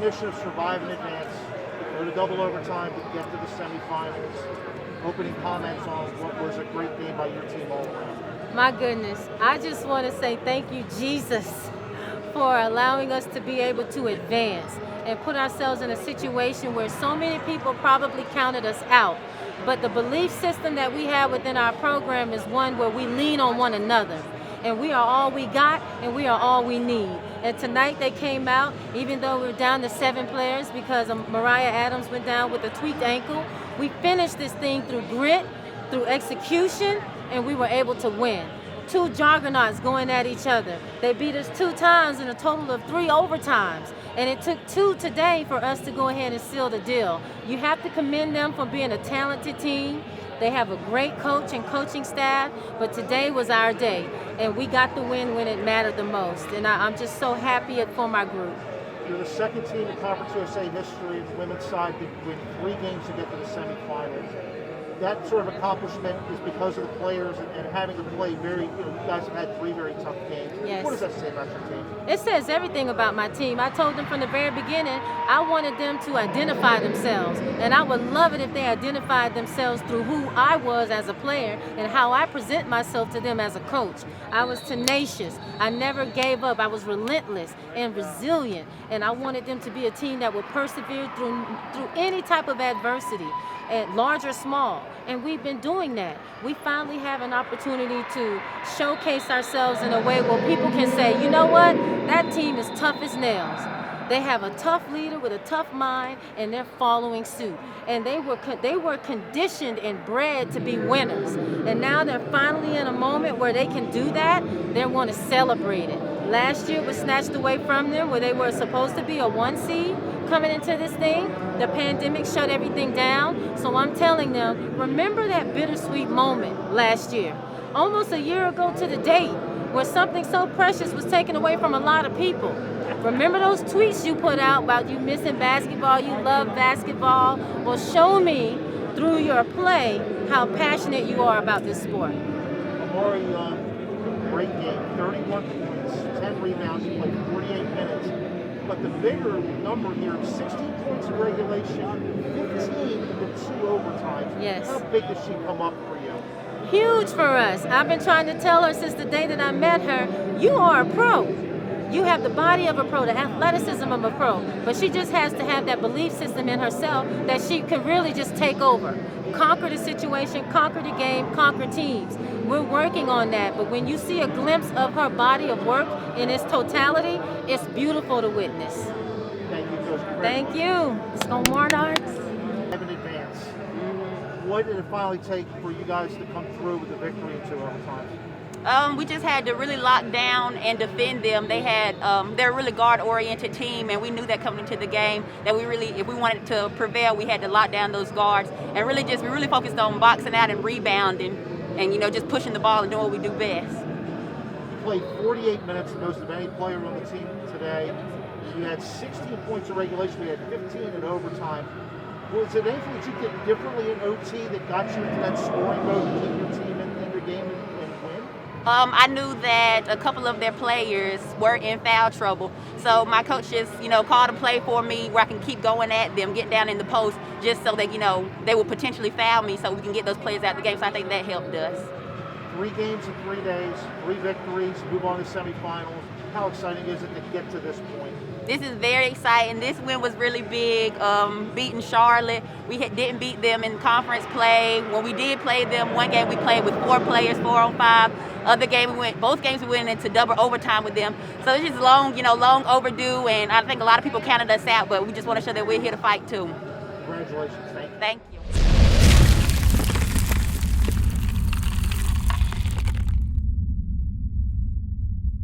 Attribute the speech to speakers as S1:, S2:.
S1: mission of survive and advance, go to double overtime to get to the semifinals. Opening comments on what was a great game by your team all around.
S2: My goodness, I just want to say thank you, Jesus, for allowing us to be able to advance and put ourselves in a situation where so many people probably counted us out. But the belief system that we have within our program is one where we lean on one another. And we are all we got, and we are all we need. And tonight they came out, even though we were down to 7 players because Mariah Adams went down with a tweaked ankle. We finished this thing through grit, through execution, and we were able to win. 2 juggernauts going at each other. They beat us 2 times in a total of 3 overtimes. And it took 2 today for us to go ahead and seal the deal. You have to commend them for being a talented team. They have a great coach and coaching staff, but today was our day. And we got the win when it mattered the most. And I'm just so happy for my group.
S1: You're the second team in Conference USA history, the women's side, to win 3 games to get to the semifinals. That sort of accomplishment is because of the players and having to play you guys have had 3 very tough games.
S2: Yes.
S1: What does that say about your team?
S2: It says everything about my team. I told them from the very beginning, I wanted them to identify themselves. And I would love it if they identified themselves through who I was as a player and how I present myself to them as a coach. I was tenacious. I never gave up. I was relentless and resilient. And I wanted them to be a team that would persevere through any type of adversity, large or small. And we've been doing that. We finally have an opportunity to showcase ourselves in a way where people can say, you know what, that team is tough as nails. They have a tough leader with a tough mind, and they're following suit. And they were conditioned and bred to be winners. And now they're finally in a moment where they can do that. They want to celebrate it. Last year was snatched away from them where they were supposed to be a 1 seed coming into this thing. The pandemic shut everything down. So I'm telling them, remember that bittersweet moment last year, almost a year ago to the date, where something so precious was taken away from a lot of people. Remember those tweets you put out about you missing basketball, you love basketball? Well, show me through your play how passionate you are about this sport.
S1: Amari, great game, 31 points, 10 rebounds, you played 48 minutes. But the bigger number here, 16 points in regulation, 15 in 2 overtimes.
S2: Yes.
S1: How big does she come up for you?
S2: Huge for us. I've been trying to tell her since the day that I met her, you are a pro. You have the body of a pro, the athleticism of a pro, but she just has to have that belief system in herself that she can really just take over, conquer the situation, conquer the game, conquer teams. We're working on that, but when you see a glimpse of her body of work in its totality, it's beautiful to witness.
S1: Thank you, Coach.
S2: Thank you. Let's go Monarchs.
S1: In advance. What did it finally take for you guys to come through with the victory in 2 overtimes?
S3: We just had to really lock down and defend them. They're a really guard-oriented team, and we knew that coming into the game that if we wanted to prevail, we had to lock down those guards and we really focused on boxing out and rebounding, and just pushing the ball and doing what we do best.
S1: You played 48 minutes, the most of any player on the team today. You had 16 points in regulation. We had 15 in overtime. Was it anything that you did differently in OT that got you into that scoring mode to keep your team in your game and win?
S3: I knew that a couple of their players were in foul trouble. So my coach just, called a play for me where I can keep going at them, get down in the post, just so that, they will potentially foul me so we can get those players out of the game. So I think that helped us. 3
S1: games in 3 days, 3 victories, move on to semifinals. How exciting is it to get to this point?
S3: This is very exciting. This win was really big, beating Charlotte. We didn't beat them in conference play. When we did play them, one game we played with 4 players, 4-on-5. Other game both games we went into double overtime with them. So it's just long overdue, and I think a lot of people counted us out, but we just want to show that we're here to fight too.
S1: Congratulations. Thank you.
S3: Thank you.